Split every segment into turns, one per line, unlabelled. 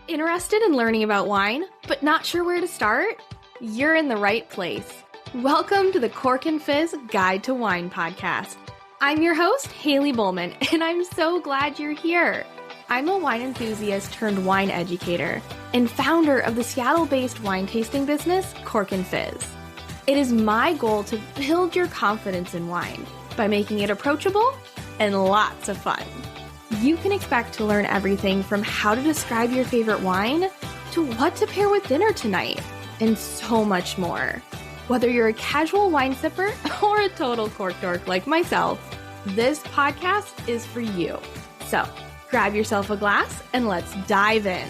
Interested in learning about wine, but not sure where to start? You're in the right place. Welcome to the Cork and Fizz Guide to Wine podcast. I'm your host, Haley Bowman, and I'm so glad you're here. I'm a wine enthusiast turned wine educator and founder of the Seattle-based wine tasting business, Cork and Fizz. It is my goal to build your confidence in wine by making it approachable and lots of fun. You can expect to learn everything from how to describe your favorite wine to what to pair with dinner tonight, and so much more. Whether you're a casual wine sipper or a total cork dork like myself, this podcast is for you. So grab yourself a glass and let's dive in.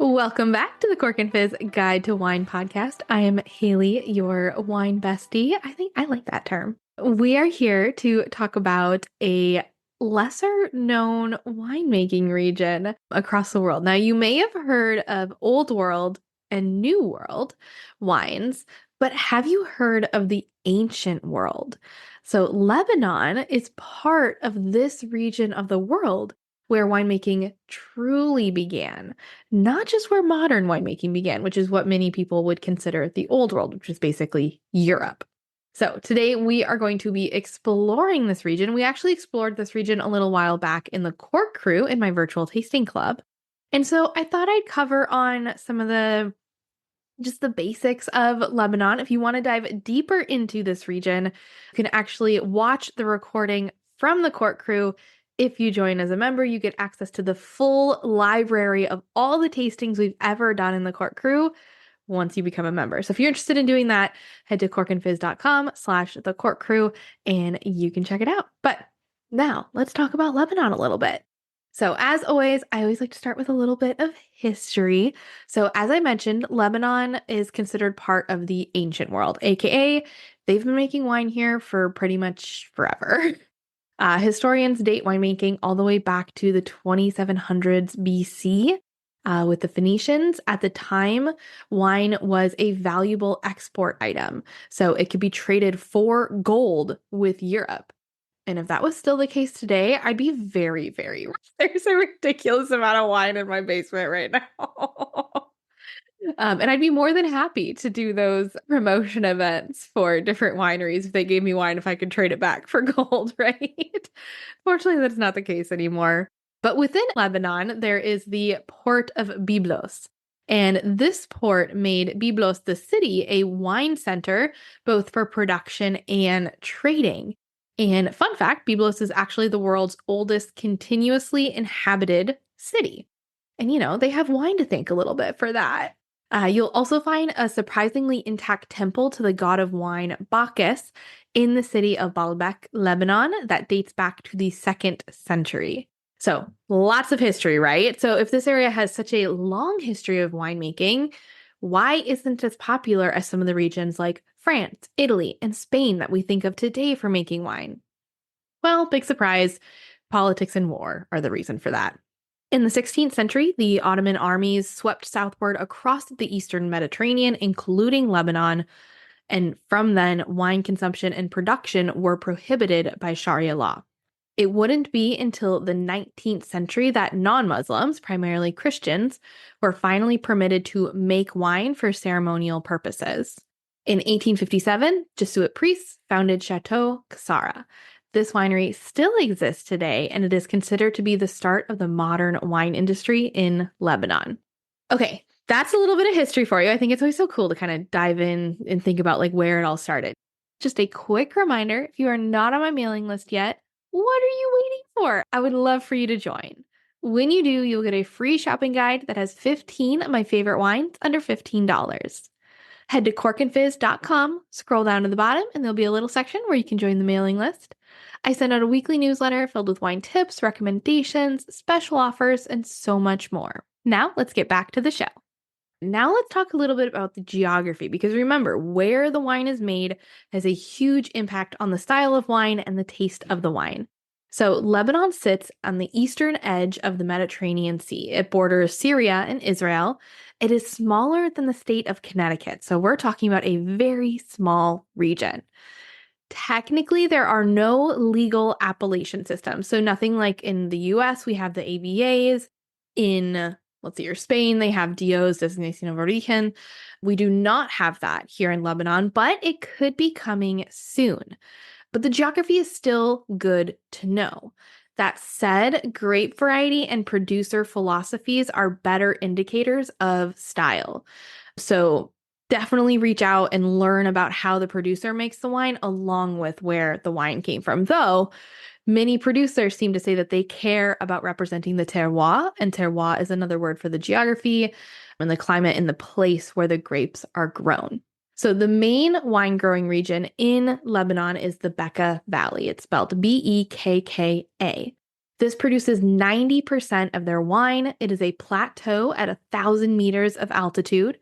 Welcome back to the Cork and Fizz Guide to Wine podcast. I am Haley, your wine bestie. I think I like that term. We are here to talk about a lesser known winemaking region across the world. Now, you may have heard of Old World and New World wines, but have you heard of the Ancient World? So Lebanon is part of this region of the world where winemaking truly began, not just where modern winemaking began, which is what many people would consider the Old World, which is basically Europe. So today we are going to be exploring this region. We actually explored this region a little while back in the Cork Crew in my virtual tasting club. And so I thought I'd cover on some of the basics of Lebanon. If you want to dive deeper into this region, you can actually watch the recording from the Cork Crew. If you join as a member, you get access to the full library of all the tastings we've ever done in the Cork Crew once you become a member. So if you're interested in doing that, head to corkandfizz.com/the Cork Crew and you can check it out. But now let's talk about Lebanon a little bit. So as always, I always like to start with a little bit of history. So as I mentioned, Lebanon is considered part of the ancient world, aka they've been making wine here for pretty much forever. Historians date winemaking all the way back to the 2700s BC with the Phoenicians. At the time, wine was a valuable export item, so it could be traded for gold with Europe. And if that was still the case today, I'd be very, very rich. There's a ridiculous amount of wine in my basement right now. And I'd be more than happy to do those promotion events for different wineries if they gave me wine if I could trade it back for gold, right? Fortunately, that's not the case anymore. But within Lebanon, there is the port of Byblos. And this port made Byblos, the city, a wine center, both for production and trading. And fun fact, Byblos is actually the world's oldest continuously inhabited city. And, they have wine to thank a little bit for that. You'll also find a surprisingly intact temple to the god of wine, Bacchus, in the city of Baalbek, Lebanon, that dates back to the 2nd century. So lots of history, right? So if this area has such a long history of winemaking, why isn't it as popular as some of the regions like France, Italy, and Spain that we think of today for making wine? Well, big surprise, politics and war are the reason for that. In the 16th century, the Ottoman armies swept southward across the eastern Mediterranean, including Lebanon, and from then, wine consumption and production were prohibited by Sharia law. It wouldn't be until the 19th century that non-Muslims, primarily Christians, were finally permitted to make wine for ceremonial purposes. In 1857, Jesuit priests founded Chateau Cassara. This winery still exists today, and it is considered to be the start of the modern wine industry in Lebanon. Okay, that's a little bit of history for you. I think it's always so cool to kind of dive in and think about where it all started. Just a quick reminder, if you are not on my mailing list yet, what are you waiting for? I would love for you to join. When you do, you'll get a free shopping guide that has 15 of my favorite wines under $15. Head to corkandfizz.com, scroll down to the bottom, and there'll be a little section where you can join the mailing list. I send out a weekly newsletter filled with wine tips, recommendations, special offers, and so much more. Now, let's get back to the show. Now let's talk a little bit about the geography, because remember, where the wine is made has a huge impact on the style of wine and the taste of the wine. So Lebanon sits on the eastern edge of the Mediterranean Sea. It borders Syria and Israel. It is smaller than the state of Connecticut, so we're talking about a very small region. Technically, there are no legal appellation systems. So nothing like in the US, we have the ABAs. In, let's see, Spain, they have DOs, Designación of Origen. We do not have that here in Lebanon, but it could be coming soon. But the geography is still good to know. That said, grape variety and producer philosophies are better indicators of style. So definitely reach out and learn about how the producer makes the wine along with where the wine came from. Though many producers seem to say that they care about representing the terroir, and terroir is another word for the geography and the climate in the place where the grapes are grown. So the main wine growing region in Lebanon is the Bekkah Valley. It's spelled Bekka. This produces 90% of their wine. It is a plateau at 1,000 meters of altitude.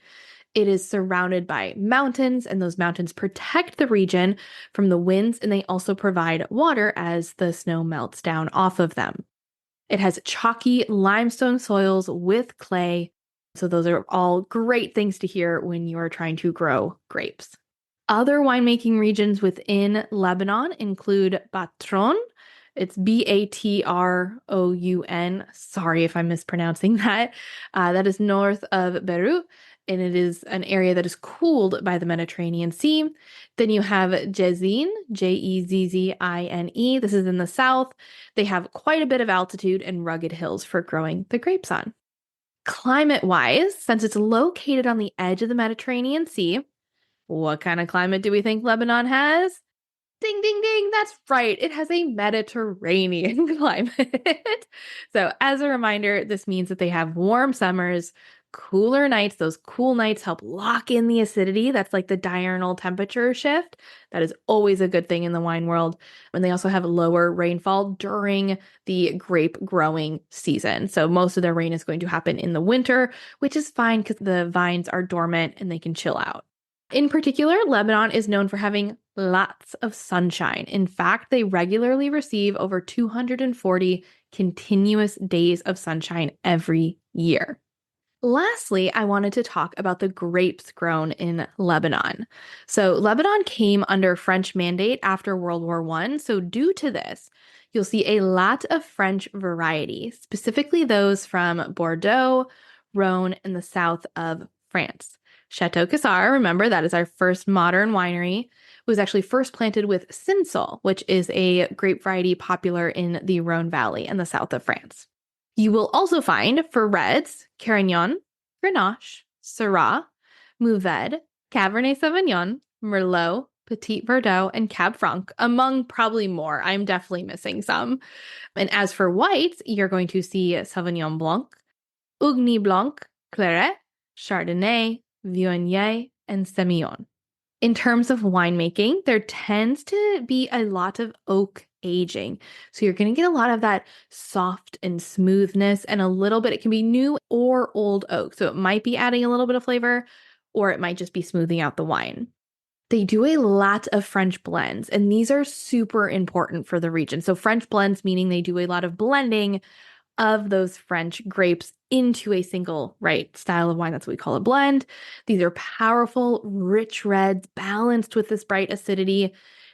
It is surrounded by mountains, and those mountains protect the region from the winds, and they also provide water as the snow melts down off of them. It has chalky limestone soils with clay. So those are all great things to hear when you are trying to grow grapes. Other winemaking regions within Lebanon include Batron. It's Batroun. Sorry if I'm mispronouncing that. That is north of Beirut, and it is an area that is cooled by the Mediterranean Sea. Then you have Jezine, Jezzine. This is in the south. They have quite a bit of altitude and rugged hills for growing the grapes on. Climate-wise, since it's located on the edge of the Mediterranean Sea, what kind of climate do we think Lebanon has? Ding, ding, ding. That's right. It has a Mediterranean climate. So, as a reminder, this means that they have warm summers, cooler nights. Those cool nights help lock in the acidity. That's like the diurnal temperature shift. That is always a good thing in the wine world. And they also have lower rainfall during the grape growing season. So, most of their rain is going to happen in the winter, which is fine because the vines are dormant and they can chill out. In particular, Lebanon is known for having lots of sunshine. In fact, they regularly receive over 240 continuous days of sunshine every year. Lastly, I wanted to talk about the grapes grown in Lebanon. So, Lebanon came under French mandate after World War I. So, due to this, you'll see a lot of French variety, specifically those from Bordeaux, Rhone, and the south of France. Chateau Cassar, remember, that is our first modern winery, was actually first planted with Cinsault, which is a grape variety popular in the Rhone Valley and the south of France. You will also find, for reds, Carignan, Grenache, Syrah, Mourvedre, Cabernet Sauvignon, Merlot, Petit Verdot, and Cab Franc, among probably more. I'm definitely missing some. And as for whites, you're going to see Sauvignon Blanc, Ugni Blanc, Claret, Chardonnay, Viognier, and Semillon. In terms of winemaking, there tends to be a lot of oak aging. So you're going to get a lot of that soft and smoothness, and a little bit, it can be new or old oak. So it might be adding a little bit of flavor, or it might just be smoothing out the wine. They do a lot of French blends, and these are super important for the region. So French blends, meaning they do a lot of blending of those French grapes into a single, style of wine. That's what we call a blend. These are powerful, rich reds balanced with this bright acidity.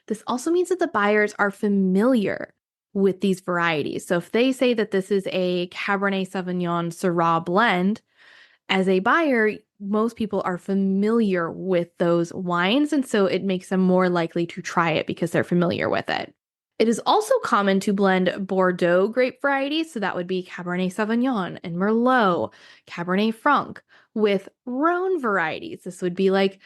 This also means that the buyers are familiar with these varieties. So if they say that this is a Cabernet Sauvignon Syrah blend, as a buyer, most people are familiar with those wines, and so it makes them more likely to try it because they're familiar with it. It is also common to blend Bordeaux grape varieties, so that would be Cabernet Sauvignon and Merlot, Cabernet Franc, with Rhone varieties. This would be like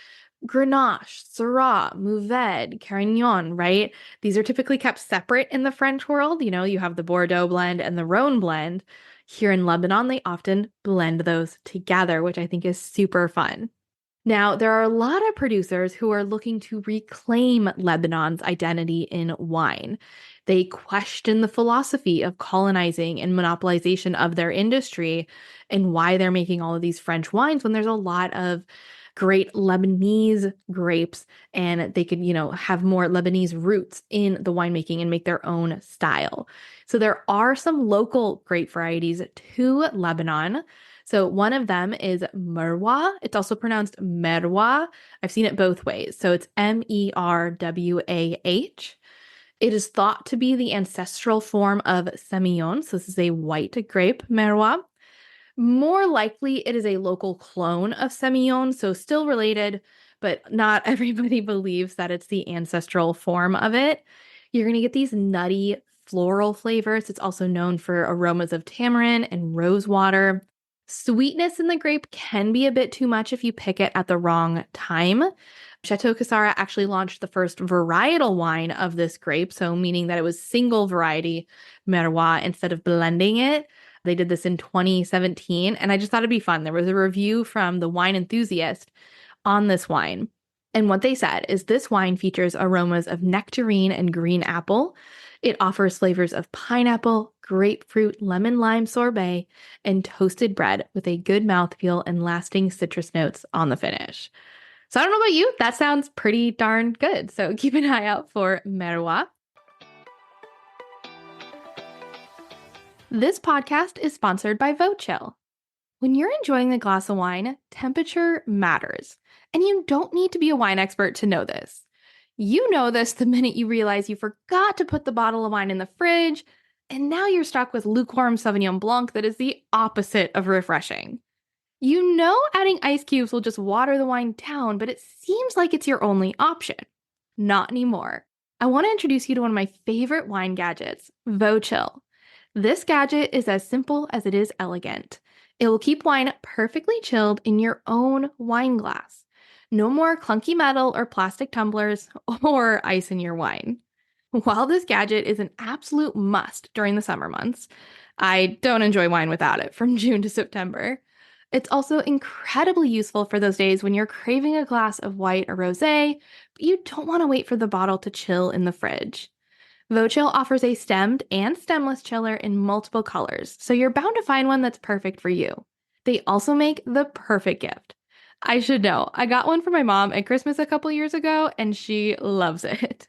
Grenache, Syrah, Mourvedre, Carignan, right? These are typically kept separate in the French world. You know, you have the Bordeaux blend and the Rhone blend. Here in Lebanon, they often blend those together, which I think is super fun. Now, there are a lot of producers who are looking to reclaim Lebanon's identity in wine. They question the philosophy of colonizing and monopolization of their industry and why they're making all of these French wines when there's a lot of great Lebanese grapes, and they could, have more Lebanese roots in the winemaking and make their own style. So there are some local grape varieties to Lebanon. So one of them is Merwah. It's also pronounced Merwah. I've seen it both ways. So it's Merwah. It is thought to be the ancestral form of Semillon. So this is a white grape, Merwah. More likely, it is a local clone of Semillon, so still related, but not everybody believes that it's the ancestral form of it. You're going to get these nutty floral flavors. It's also known for aromas of tamarind and rose water. Sweetness in the grape can be a bit too much if you pick it at the wrong time. Chateau Casara actually launched the first varietal wine of this grape, so meaning that it was single variety Merwah instead of blending it. They did this in 2017, and I just thought it'd be fun. There was a review from the wine enthusiast on this wine. And what they said is this wine features aromas of nectarine and green apple. It offers flavors of pineapple, grapefruit, lemon lime sorbet, and toasted bread with a good mouthfeel and lasting citrus notes on the finish. So I don't know about you, that sounds pretty darn good. So keep an eye out for Merwah. This podcast is sponsored by VoChill. When you're enjoying a glass of wine, temperature matters. And you don't need to be a wine expert to know this. You know this the minute you realize you forgot to put the bottle of wine in the fridge, and now you're stuck with lukewarm Sauvignon Blanc that is the opposite of refreshing. You know adding ice cubes will just water the wine down, but it seems like it's your only option. Not anymore. I want to introduce you to one of my favorite wine gadgets, VoChill. This gadget is as simple as it is elegant. It will keep wine perfectly chilled in your own wine glass. No more clunky metal or plastic tumblers or ice in your wine. While this gadget is an absolute must during the summer months, I don't enjoy wine without it from June to September. It's also incredibly useful for those days when you're craving a glass of white or rosé, but you don't want to wait for the bottle to chill in the fridge. VoChill offers a stemmed and stemless chiller in multiple colors, so you're bound to find one that's perfect for you. They also make the perfect gift. I should know, I got one for my mom at Christmas a couple years ago, and she loves it.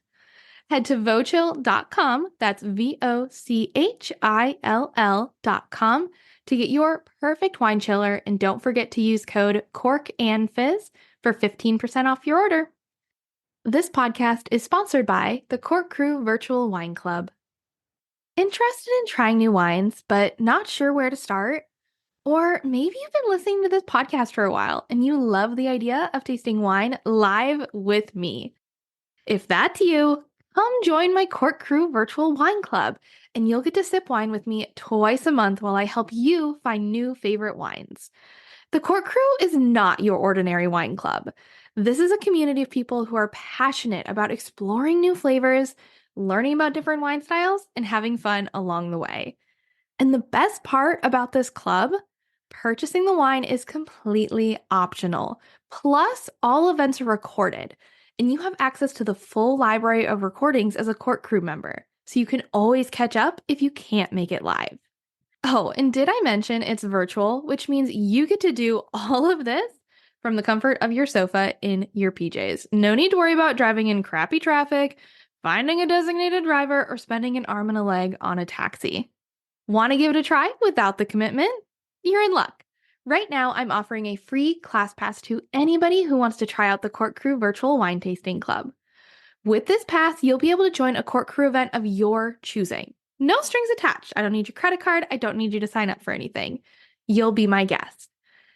Head to vochill.com, that's VOCHILL.com, to get your perfect wine chiller, and don't forget to use code CORKANDFIZZ for 15% off your order. This podcast is sponsored by the Cork Crew Virtual Wine Club. Interested in trying new wines, but not sure where to start? Or maybe you've been listening to this podcast for a while and you love the idea of tasting wine live with me. If that's you, come join my Cork Crew Virtual Wine Club, and you'll get to sip wine with me twice a month while I help you find new favorite wines. The Cork Crew is not your ordinary wine club. This is a community of people who are passionate about exploring new flavors, learning about different wine styles, and having fun along the way. And the best part about this club, purchasing the wine is completely optional. Plus, all events are recorded, and you have access to the full library of recordings as a Cork Crew member, so you can always catch up if you can't make it live. Oh, and did I mention it's virtual, which means you get to do all of this from the comfort of your sofa in your PJs. No need to worry about driving in crappy traffic, finding a designated driver, or spending an arm and a leg on a taxi. Want to give it a try without the commitment? You're in luck. Right now, I'm offering a free class pass to anybody who wants to try out the Cork Crew Virtual Wine Tasting Club. With this pass, you'll be able to join a Cork Crew event of your choosing. No strings attached. I don't need your credit card. I don't need you to sign up for anything. You'll be my guest.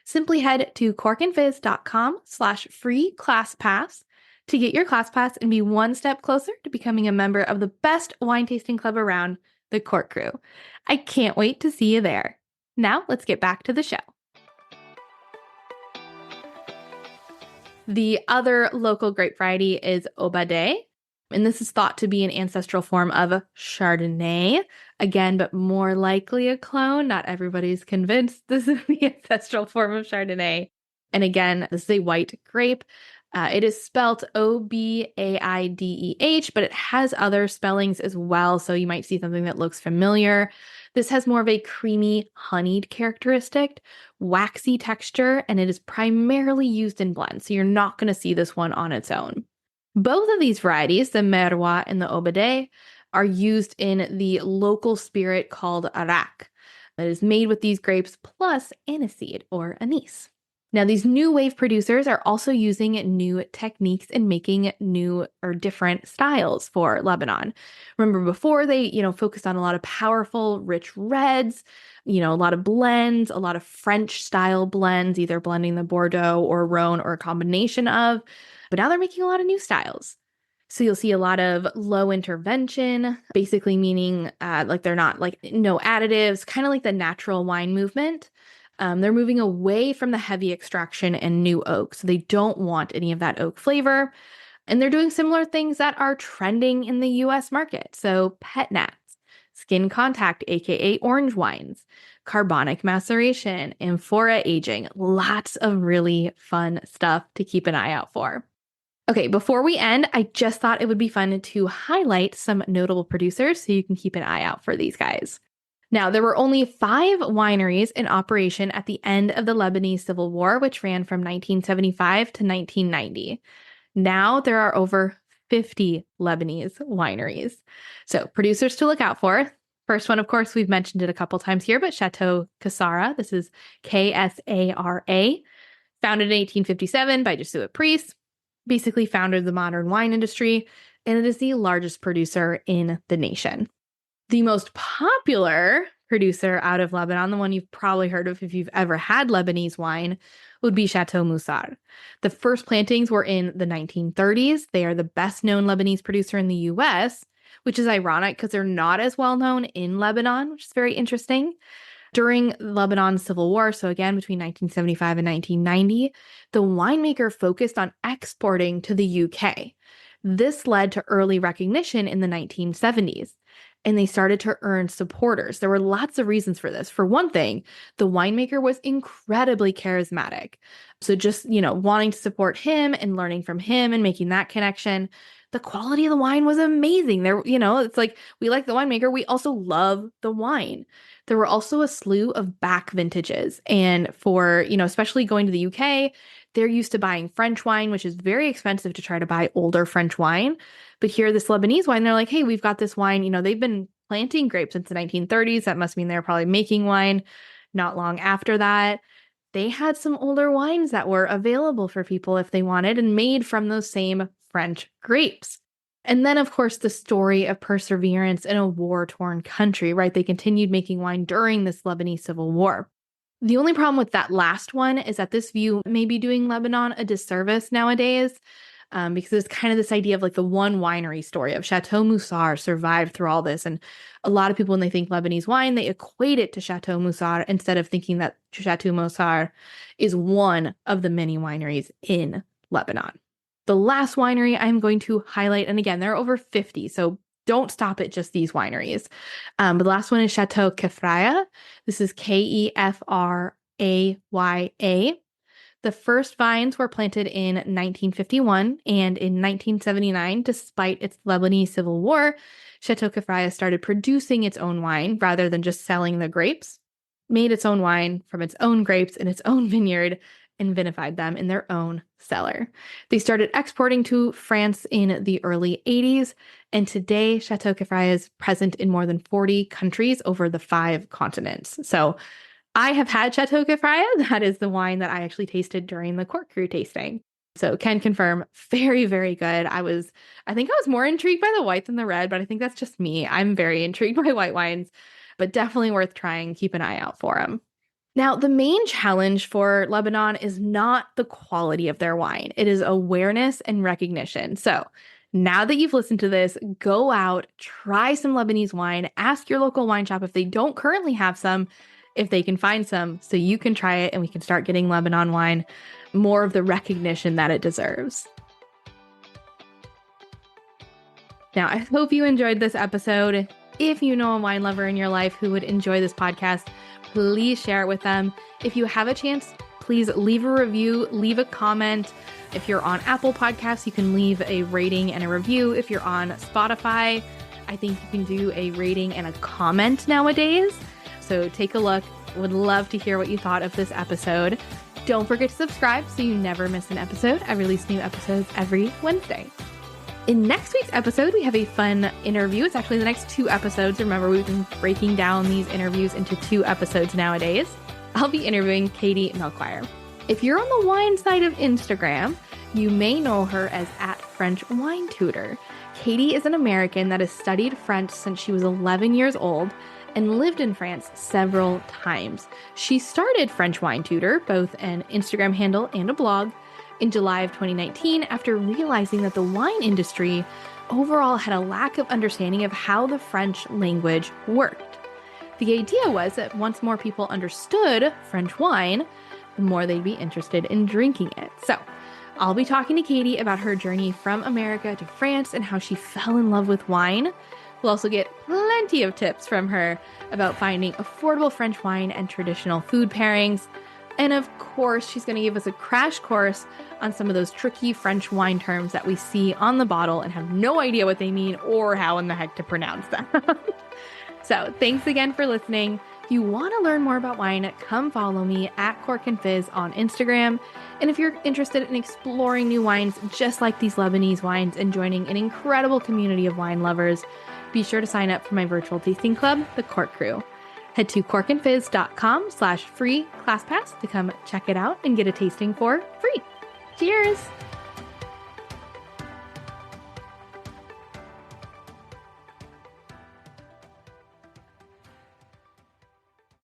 Simply head to corkandfizz.com/free class pass to get your class pass and be one step closer to becoming a member of the best wine tasting club around, the Cork Crew. I can't wait to see you there. Now let's get back to the show. The other local grape variety is Obaideh, and this is thought to be an ancestral form of Chardonnay. Again, but more likely a clone. Not everybody's convinced this is the ancestral form of Chardonnay. And again, this is a white grape. It is spelt Obaideh, but it has other spellings as well, so you might see something that looks familiar. This has more of a creamy, honeyed characteristic, waxy texture, and it is primarily used in blends, so you're not going to see this one on its own. Both of these varieties, the Merwah and the Obaideh, are used in the local spirit called arak. that is made with these grapes plus aniseed or anise. Now, these new wave producers are also using new techniques and making new or different styles for Lebanon. Remember before they, focused on a lot of powerful, rich reds, a lot of blends, a lot of French style blends, either blending the Bordeaux or Rhone or a combination of, but now they're making a lot of new styles. So you'll see a lot of low intervention, basically meaning like they're not like no additives, kind of like the natural wine movement. They're moving away from the heavy extraction and new oak. So they don't want any of that oak flavor. And they're doing similar things that are trending in the US market. So pet nats, skin contact, aka orange wines, carbonic maceration, amphora aging, lots of really fun stuff to keep an eye out for. Okay, before we end, I just thought it would be fun to highlight some notable producers so you can keep an eye out for these guys. Now, there were only 5 wineries in operation at the end of the Lebanese Civil War, which ran from 1975 to 1990. Now there are over 50 Lebanese wineries. So producers to look out for. First one, of course, we've mentioned it a couple times here, but Chateau Kasara. This is Ksara, founded in 1857 by Jesuit priests, basically founded the modern wine industry, and it is the largest producer in the nation. The most popular producer out of Lebanon, the one you've probably heard of if you've ever had Lebanese wine, would be Chateau Moussard. The first plantings were in the 1930s. They are the best known Lebanese producer in the US, which is ironic because they're not as well known in Lebanon, which is very interesting. During Lebanon's Civil War, so again, between 1975 and 1990, the winemaker focused on exporting to the UK. This led to early recognition in the 1970s, and they started to earn supporters. There were lots of reasons for this. For one thing, the winemaker was incredibly charismatic. So just, wanting to support him and learning from him and making that connection. The quality of the wine was amazing. It's like we like the winemaker. We also love the wine. There were also a slew of back vintages. And for, especially going to the UK, they're used to buying French wine, which is very expensive to try to buy older French wine. But here, this Lebanese wine, they're like, hey, we've got this wine. They've been planting grapes since the 1930s. That must mean they're probably making wine not long after that. They had some older wines that were available for people if they wanted and made from those same French grapes. And then, of course, the story of perseverance in a war-torn country, right? They continued making wine during this Lebanese Civil War. The only problem with that last one is that this view may be doing Lebanon a disservice nowadays, because it's kind of this idea of like the one winery story of Chateau Moussard survived through all this. And a lot of people, when they think Lebanese wine, they equate it to Chateau Moussard instead of thinking that Chateau Moussard is one of the many wineries in Lebanon. The last winery I'm going to highlight, and again, there are over 50, so don't stop at just these wineries. But the last one is Chateau Kefraya. This is Kefraya. The first vines were planted in 1951, and in 1979, despite its Lebanese Civil War, Chateau Kefraya started producing its own wine rather than just selling the grapes, made its own wine from its own grapes in its own vineyard, and vinified them in their own cellar. They started exporting to France in the early 80s, and today Chateau Kefraya is present in more than 40 countries over the 5 continents. So I have had Chateau Kefraya. That is the wine that I actually tasted during the Cork Crew tasting. So can confirm, very, very good. I think I was more intrigued by the white than the red, but I think that's just me. I'm very intrigued by white wines, but definitely worth trying. Keep an eye out for them. Now, the main challenge for Lebanon is not the quality of their wine. It is awareness and recognition. So now that you've listened to this, go out, try some Lebanese wine, ask your local wine shop if they don't currently have some, if they can find some, so you can try it and we can start getting Lebanon wine more of the recognition that it deserves. Now, I hope you enjoyed this episode. If you know a wine lover in your life who would enjoy this podcast, please share it with them. If you have a chance, please leave a review, leave a comment. If you're on Apple Podcasts, you can leave a rating and a review. If you're on Spotify, I think you can do a rating and a comment nowadays. So take a look. Would love to hear what you thought of this episode. Don't forget to subscribe so you never miss an episode. I release new episodes every Wednesday. In next week's episode, we have a fun interview. It's actually the next 2 episodes. Remember, we've been breaking down these interviews into 2 episodes nowadays. I'll be interviewing Katie Melchior. If you're on the wine side of Instagram, you may know her as @FrenchWineTutor. Katie is an American that has studied French since she was 11 years old and lived in France several times. She started French Wine Tutor, both an Instagram handle and a blog, in July of 2019 after realizing that the wine industry overall had a lack of understanding of how the French language worked. The idea was that once more people understood French wine, the more they'd be interested in drinking it. So I'll be talking to Katie about her journey from America to France and how she fell in love with wine. We'll also get plenty of tips from her about finding affordable French wine and traditional food pairings. And of course, she's going to give us a crash course on some of those tricky French wine terms that we see on the bottle and have no idea what they mean or how in the heck to pronounce them. So thanks again for listening. If you want to learn more about wine, come follow me @CorkandFizz on Instagram. And if you're interested in exploring new wines just like these Lebanese wines and joining an incredible community of wine lovers, be sure to sign up for my virtual tasting club, The Cork Crew. Head to corkandfizz.com/free class pass to come check it out and get a tasting for free. Cheers!